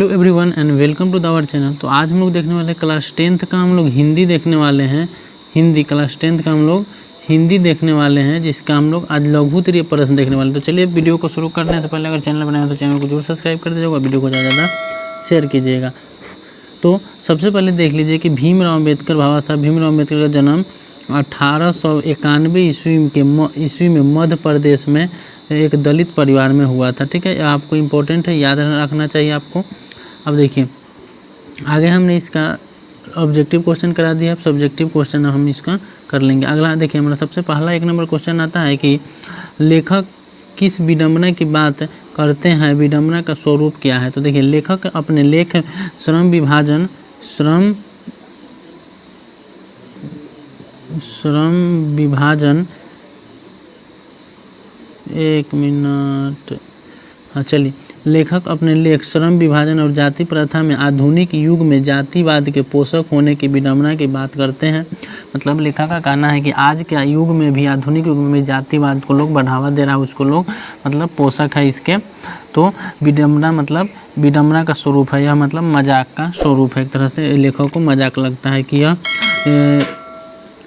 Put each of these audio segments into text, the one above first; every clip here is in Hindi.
Hello everyone and welcome to our channel. तो आज हम लोग देखने वाले क्लास 10th का हम लोग हिंदी देखने वाले हैं। हिंदी क्लास 10th का हम लोग हिंदी देखने वाले हैं, जिसका हम लोग आज लघुत्तरीय प्रश्न देखने वाले हैं। तो चलिए वीडियो को शुरू करने से पहले अगर चैनल बनाए तो चैनल को जरूर सब्सक्राइब कर दीजिएगा, वीडियो को ज़्यादा शेयर कीजिएगा। तो सबसे पहले देख लीजिए कि भीमराव अम्बेडकर, बाबा साहब भीमराव अम्बेडकर का जन्म 1891 ईस्वी में मध्य प्रदेश में एक दलित परिवार में हुआ था। ठीक है, आपको इम्पोर्टेंट है, याद रखना चाहिए आपको। अब देखिए आगे हमने इसका ऑब्जेक्टिव क्वेश्चन करा दिया, अब सब्जेक्टिव क्वेश्चन हम इसका कर लेंगे। अगला देखिए हमारा सबसे पहला 1 नंबर क्वेश्चन आता है कि लेखक किस विडंबना की बात करते हैं, विडंबना का स्वरूप क्या है। तो देखिए लेखक अपने लेख श्रम विभाजन एक मिनट, हाँ चलिए, लेखक अपने लेख श्रम विभाजन और जाति प्रथा में आधुनिक युग में जातिवाद के पोषक होने की विडंबना की बात करते हैं। मतलब लेखक का कहना है कि आज के युग में भी, आधुनिक युग में जातिवाद को लोग बढ़ावा दे रहा है, उसको लोग मतलब पोषक है इसके। तो विडंबना मतलब विडंबना का स्वरूप है, यह मतलब मजाक का स्वरूप है। एक तरह से लेखक को मजाक लगता है कि यह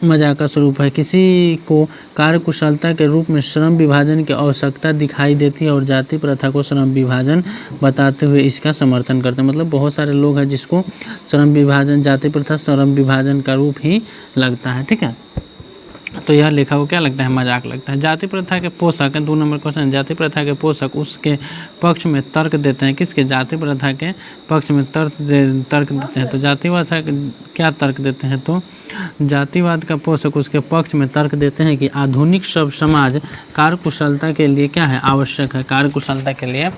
मजाक का स्वरूप है। किसी को कार्यकुशलता के रूप में श्रम विभाजन की आवश्यकता दिखाई देती है और जाति प्रथा को श्रम विभाजन बताते हुए इसका समर्थन करते हैं। मतलब बहुत सारे लोग हैं जिसको श्रम विभाजन, जाति प्रथा श्रम विभाजन का रूप ही लगता है। ठीक है, तो यह लेखक को क्या लगता है, मजाक लगता है। जाति प्रथा के पोषक, 2 नंबर क्वेश्चन, जाति प्रथा के पोषक उसके पक्ष में तर्क देते हैं। किसके, जाति प्रथा के पक्ष में तर्क देते हैं। तो जातिवाद क्या तर्क देते हैं, तो जातिवाद का पोषक उसके पक्ष में तर्क देते हैं कि आधुनिक सब समाज कार्यकुशलता के लिए क्या है, आवश्यक है। कार्यकुशलता के लिए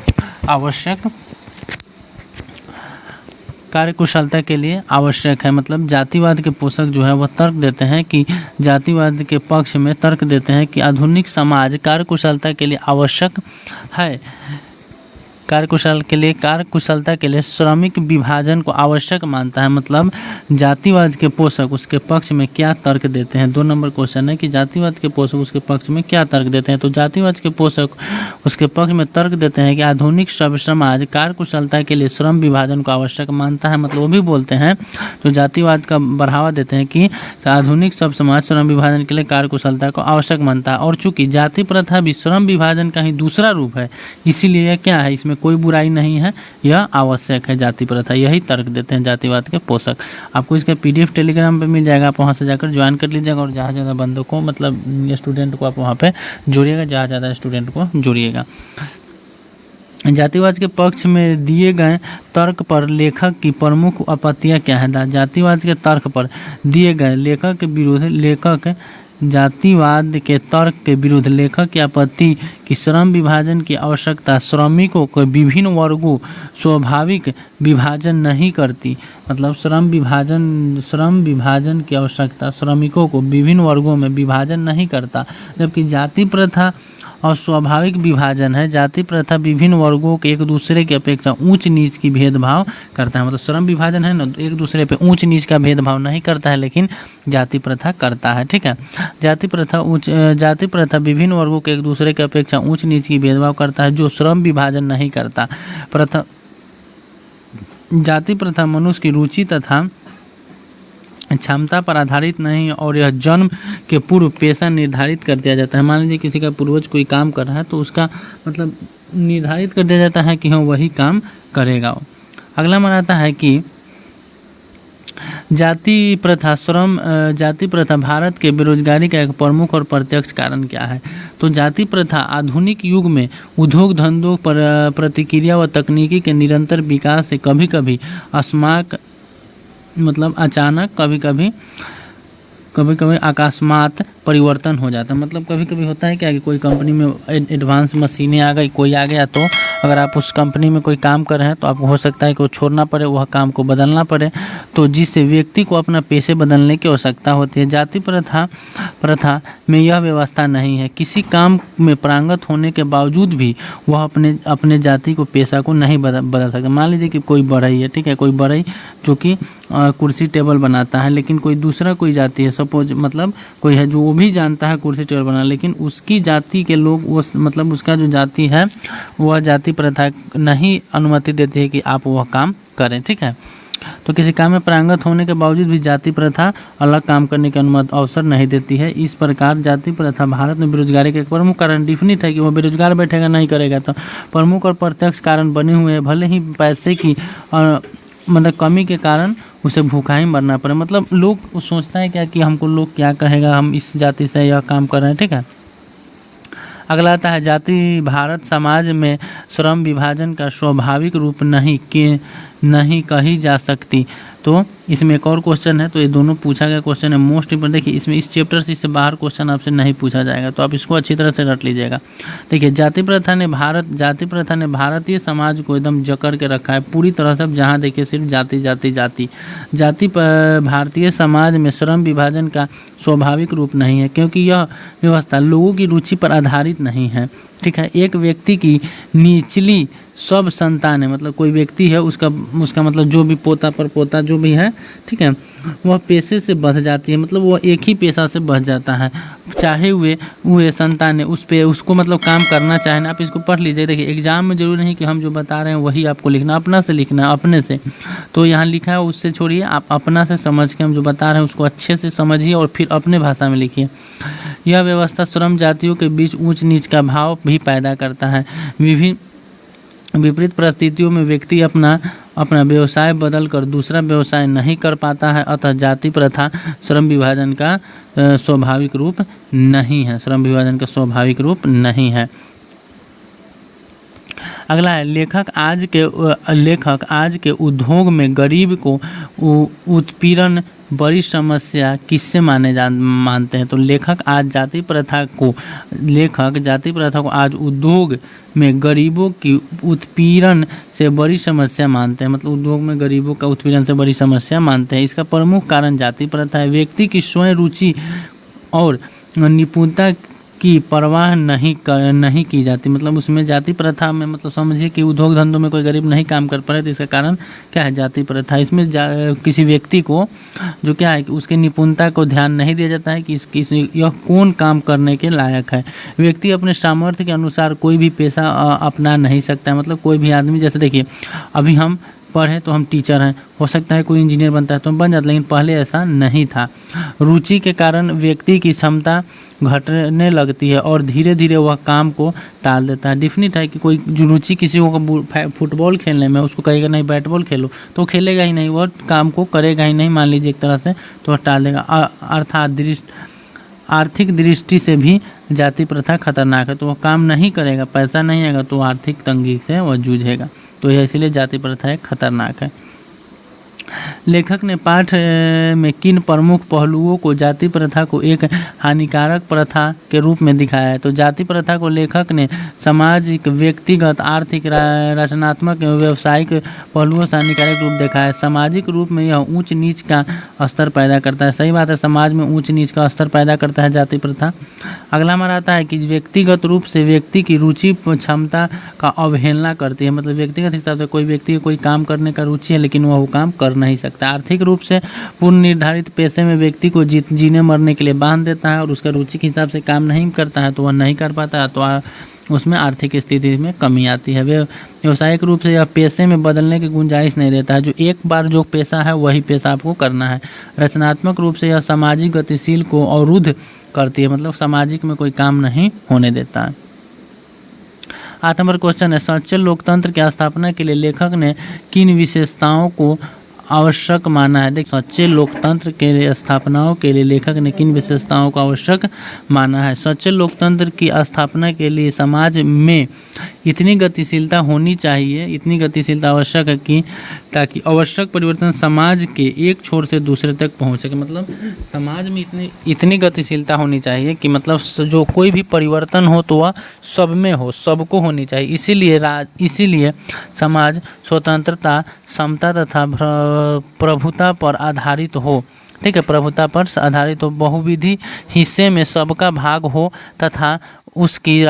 आवश्यक है। मतलब जातिवाद के पोषक जो है वह तर्क देते हैं कि जातिवाद के पक्ष में तर्क देते हैं कि आधुनिक समाज कार्यकुशलता के लिए आवश्यक है। कार्यकुशलता के लिए श्रमिक विभाजन को आवश्यक मानता है। मतलब जातिवाद के पोषक उसके पक्ष में क्या तर्क देते हैं। 2 नंबर क्वेश्चन है कि जातिवाद के पोषक उसके पक्ष में क्या तर्क देते हैं। तो जातिवाद के पोषक उसके पक्ष में तर्क देते हैं कि आधुनिक सब समाज कार्यकुशलता के लिए श्रम विभाजन को आवश्यक मानता है। मतलब वो भी बोलते हैं, तो जातिवाद का बढ़ावा देते हैं कि आधुनिक सब समाज श्रम विभाजन के लिए कार्यकुशलता को आवश्यक मानता है। और चूंकि जाति प्रथा भी श्रम विभाजन का ही दूसरा रूप है, इसीलिए यह क्या है, इसमें कोई बुराई नहीं है, यह आवश्यक है जाति प्रथा। यही तर्क देते हैं जातिवाद के पोषक। आपको इसका PDF टेलीग्राम पे मिल जाएगा, आप वहाँ से जाकर ज्वाइन कर लीजिएगा और जहाँ ज़्यादा बंदों को, मतलब स्टूडेंट को आप वहाँ पे जोड़िएगा, जहाँ ज़्यादा स्टूडेंट को जोड़िएगा। जातिवाद के पक्ष में दिए गए तर्क पर लेखक की प्रमुख आपत्तियाँ क्या है। जातिवाद के तर्क पर दिए गए जातिवाद के तर्क के विरुद्ध लेखक की आपत्ति कि श्रम विभाजन की आवश्यकता श्रमिकों को विभिन्न वर्गों स्वाभाविक विभाजन नहीं करती। मतलब श्रम विभाजन की आवश्यकता श्रमिकों को विभिन्न वर्गों में विभाजन नहीं करता, जबकि जाति प्रथा और स्वाभाविक विभाजन है। जाति प्रथा विभिन्न वर्गों के एक दूसरे की अपेक्षा ऊंच नीच की भेदभाव करता है। मतलब श्रम विभाजन है ना, एक दूसरे पे ऊंच नीच का भेदभाव नहीं करता है, लेकिन जाति प्रथा करता है। ठीक है, जाति प्रथा विभिन्न वर्गों के एक दूसरे की अपेक्षा ऊंच नीच की भेदभाव करता है, जो श्रम विभाजन नहीं करता। जाति प्रथा मनुष्य की रुचि तथा क्षमता पर आधारित नहीं और यह जन्म के पूर्व पेशा निर्धारित कर दिया जाता है। मान लीजिए किसी का पूर्वज कोई काम कर रहा है तो उसका मतलब निर्धारित कर दिया जाता है कि हाँ वही काम करेगा। अगला मानता है कि जाति प्रथा भारत के बेरोजगारी का एक प्रमुख और प्रत्यक्ष कारण क्या है। तो जाति प्रथा आधुनिक युग में उद्योग धंधों पर प्रतिक्रिया व तकनीकी के निरंतर विकास से कभी कभी अचानक, कभी कभी अकस्मात परिवर्तन हो जाता है। मतलब कभी कभी होता है क्या कि कोई कंपनी में एडवांस मशीनें आ गई, कोई आ गया, तो अगर आप उस कंपनी में कोई काम कर रहे हैं तो आपको हो सकता है कि वो छोड़ना पड़े, वह काम को बदलना पड़े, तो जिससे व्यक्ति को अपना पेशे बदलने की आवश्यकता होती है। जाति प्रथा में यह व्यवस्था नहीं है। किसी काम में पारंगत होने के बावजूद भी वह अपने जाति को, पेशा को नहीं बदल सकता। मान लीजिए कि कोई बढ़ई है, ठीक है, कोई बढ़ई जो कि कुर्सी टेबल बनाता है, लेकिन कोई दूसरा कोई जाति है, सपोज मतलब कोई है जो वो भी जानता है कुर्सी टेबल बनाना, लेकिन उसकी जाति के लोग वो मतलब उसका जो जाति है वह जाति प्रथा नहीं अनुमति देती है कि आप वह काम करें। ठीक है, तो किसी काम में पारंगत होने के बावजूद भी जाति प्रथा अलग काम करने की अनुमति अवसर नहीं देती है। इस प्रकार जाति प्रथा भारत में बेरोजगारी का एक प्रमुख कारण डिफिनिट है कि वो बेरोजगार बैठेगा नहीं करेगा, तो प्रमुख और प्रत्यक्ष कारण बने हुए हैं। भले ही पैसे की मतलब कमी के कारण उसे भूखा ही मरना पड़े, मतलब लोग सोचता है क्या कि हमको लोग क्या कहेगा, हम इस जाति से यह काम कर रहे हैं। ठीक है, अगला आता है जाति भारत समाज में श्रम विभाजन का स्वाभाविक रूप नहीं कही जा सकती। तो इसमें एक और क्वेश्चन है, तो ये दोनों पूछा गया क्वेश्चन है मोस्ट इंपोर्टेंट। देखिए इसमें इस चैप्टर से इससे बाहर क्वेश्चन आपसे नहीं पूछा जाएगा, तो आप इसको अच्छी तरह से रट लीजिएगा। देखिए जाति प्रथा ने भारतीय समाज को एकदम जकड़ के रखा है पूरी तरह से। जहाँ देखिए सिर्फ जाति भारतीय समाज में श्रम विभाजन का स्वाभाविक रूप नहीं है, क्योंकि यह व्यवस्था लोगों की रुचि पर आधारित नहीं है। ठीक है, एक व्यक्ति की निचली सब संतान है, मतलब कोई व्यक्ति है उसका मतलब जो भी पोता पर पोता जो भी है, ठीक है, वह पेशे से बंध जाती है, मतलब वह एक ही पेशा से बंध जाता है, चाहे हुए संतान है उसको मतलब काम करना चाहे ना। आप इसको पढ़ लीजिए। देखिए एग्जाम में जरूरी नहीं कि हम जो बता रहे हैं वही आपको लिखना, अपना से लिखना, अपने से। तो यहाँ लिखा है उससे छोड़िए, आप अपना से समझ के हम जो बता रहे हैं उसको अच्छे से समझिए और फिर अपने भाषा में लिखिए। यह व्यवस्था श्रम जातियों के बीच ऊंच नीच का भाव भी पैदा करता है। विपरीत परिस्थितियों में व्यक्ति अपना व्यवसाय बदल कर दूसरा व्यवसाय नहीं कर पाता है, अतः जाति प्रथा श्रम विभाजन का स्वाभाविक रूप नहीं है। अगला है लेखक आज के उद्योग में गरीब को उत्पीड़न बड़ी समस्या किससे मानते हैं। तो लेखक जाति प्रथा को आज उद्योग में गरीबों की उत्पीड़न से बड़ी समस्या मानते हैं, मतलब उद्योग में गरीबों का उत्पीड़न से बड़ी समस्या मानते हैं। इसका प्रमुख कारण जाति प्रथा है। व्यक्ति की स्वयं रुचि और निपुणता की परवाह नहीं की जाती, मतलब उसमें जाति प्रथा में मतलब समझिए कि उद्योग धंधों में कोई गरीब नहीं काम कर पा रहे, तो इसका कारण क्या है, जाति प्रथा। इसमें किसी व्यक्ति को जो क्या है कि उसकी निपुणता को ध्यान नहीं दिया जाता है कि यह कौन काम करने के लायक है। व्यक्ति अपने सामर्थ्य के अनुसार कोई भी पेशा अपना नहीं सकता है, मतलब कोई भी आदमी, जैसे देखिए अभी हम पढ़े तो हम टीचर हैं, हो सकता है कोई इंजीनियर बनता है तो हम बन जाते, लेकिन पहले ऐसा नहीं था। रुचि के कारण व्यक्ति की क्षमता घटने लगती है और धीरे धीरे वह काम को टाल देता है। डिफिनिट है कि कोई जो रुचि किसी को फुटबॉल खेलने में, उसको कहेगा नहीं बैट बॉल खेलो तो खेलेगा ही नहीं, वह काम को करेगा ही नहीं, मान लीजिए एक तरह से, तो वह टाल देगा। अर्थात आर्थिक दृष्टि से भी जाति प्रथा खतरनाक है, तो वह काम नहीं करेगा, पैसा नहीं आएगा तो आर्थिक तंगी से वह जूझेगा, तो यह इसलिए जाति प्रथा एक खतरनाक है। लेखक ने पाठ में किन प्रमुख पहलुओं को जाति प्रथा को एक हानिकारक प्रथा के रूप में दिखाया है। तो जाति प्रथा को लेखक ने सामाजिक, व्यक्तिगत, आर्थिक, रचनात्मक एवं व्यावसायिक पहलुओं से हानिकारक रूप देखा है। सामाजिक रूप में यह ऊंच नीच का स्तर पैदा करता है। सही बात है, समाज में ऊंच नीच का स्तर पैदा करता है जाति प्रथा। अगला हमारा आता है कि व्यक्तिगत रूप से व्यक्ति की रुचि क्षमता का अवहेलना करती है, मतलब व्यक्तिगत हिसाब से कोई व्यक्ति कोई काम करने का रुचि है लेकिन वह काम कर नहीं सकता। आर्थिक रूप से पूर्ण निर्धारित पेशे में व्यक्ति को जीने मरने के लिए बांध देता है और उसका रुचि के हिसाब से काम नहीं करता है तो वह नहीं कर पाता है, तो उसमें आर्थिक स्थिति में कमी आती है। व्यावसायिक रूप से यह पेशे में बदलने की गुंजाइश नहीं देता है, जो एक बार जो पेशा है वही पेशा आपको करना है। रचनात्मक रूप से यह सामाजिक गतिशील को अवरुद्ध करती है, मतलब सामाजिक में कोई काम नहीं होने देता है। 8 नंबर क्वेश्चन है, सच्चे लोकतंत्र की स्थापना के लिए लेखक ने किन विशेषताओं को आवश्यक माना है। देख, सच्चे लोकतंत्र के लिए स्थापनाओं के लिए लेखक ने किन विशेषताओं को आवश्यक माना है। सच्चे लोकतंत्र की स्थापना के लिए समाज में इतनी गतिशीलता होनी चाहिए, इतनी गतिशीलता आवश्यक है कि ताकि आवश्यक परिवर्तन समाज के एक छोर से दूसरे तक पहुंच सके, मतलब समाज में इतनी गतिशीलता होनी चाहिए कि मतलब जो कोई भी परिवर्तन हो तो वह सब में हो, सबको होनी चाहिए। इसीलिए समाज स्वतंत्रता, समता तथा प्रभुता पर आधारित हो। ठीक है, प्रभुता पर आधारित हो, बहुविधि हिस्से में सबका भाग हो तथा उसकी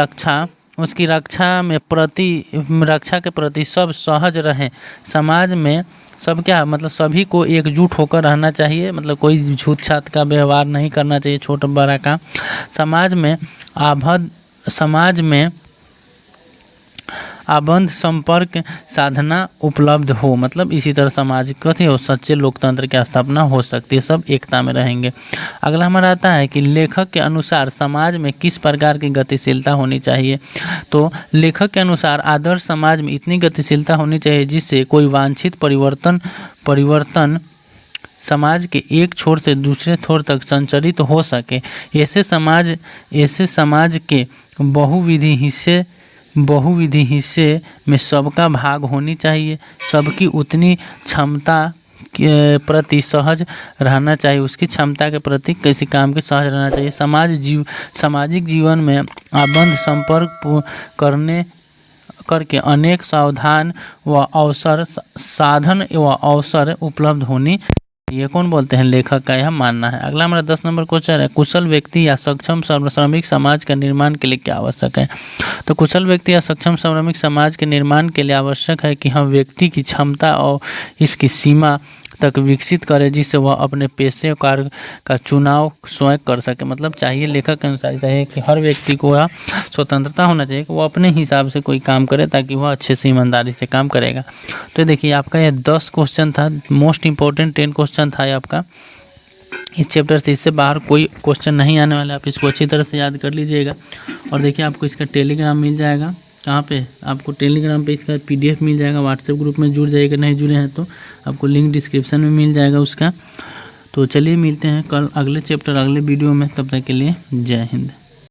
रक्षा के प्रति सब सहज रहें। समाज में सब क्या मतलब सभी को एकजुट होकर रहना चाहिए, मतलब कोई छूत छात का व्यवहार नहीं करना चाहिए छोटा बड़ा का। समाज में आबंध संपर्क साधना उपलब्ध हो, मतलब इसी तरह समाज कथी हो सच्चे लोकतंत्र की स्थापना हो सकती है, सब एकता में रहेंगे। अगला हमारा आता है कि लेखक के अनुसार समाज में किस प्रकार की गतिशीलता होनी चाहिए। तो लेखक के अनुसार आदर्श समाज में इतनी गतिशीलता होनी चाहिए जिससे कोई वांछित परिवर्तन समाज के एक छोर से दूसरे छोर तक संचरित हो सके। ऐसे समाज के बहुविधि हिस्से में सबका भाग होनी चाहिए, सबकी उतनी क्षमता के प्रति सहज रहना चाहिए, उसकी क्षमता के प्रति किसी काम के सहज रहना चाहिए। सामाजिक जीवन में आबंध संपर्क करके अनेक साधन व अवसर उपलब्ध होनी, ये कौन बोलते हैं, लेखक का यह मानना है। अगला हमारा 10 नंबर क्वेश्चन है, कुशल व्यक्ति या सक्षम श्रमिक समाज के निर्माण के लिए क्या आवश्यक है। तो कुशल व्यक्ति या सक्षम श्रमिक समाज के निर्माण के लिए आवश्यक है कि हम व्यक्ति की क्षमता और इसकी सीमा तक विकसित करें जिससे वह अपने पेशे कार्य का चुनाव स्वयं कर सके। मतलब चाहिए लेखक के अनुसार चाहिए कि हर व्यक्ति को स्वतंत्रता होना चाहिए कि वो अपने हिसाब से कोई काम करे ताकि वह अच्छे से ईमानदारी से काम करेगा। तो देखिए आपका यह 10 क्वेश्चन था, मोस्ट इंपॉर्टेंट 10 क्वेश्चन था आपका इस चैप्टर से। इससे बाहर कोई क्वेश्चन नहीं आने वाला, आप इसको अच्छी तरह से याद कर लीजिएगा। और देखिए आपको इसका टेलीग्राम मिल जाएगा, कहाँ पे आपको टेलीग्राम पे इसका PDF मिल जाएगा। व्हाट्सएप ग्रुप में जुड़ जाइएगा, नहीं जुड़े हैं तो आपको लिंक डिस्क्रिप्शन में मिल जाएगा उसका। तो चलिए मिलते हैं कल अगले चैप्टर अगले वीडियो में, तब तक के लिए जय हिंद।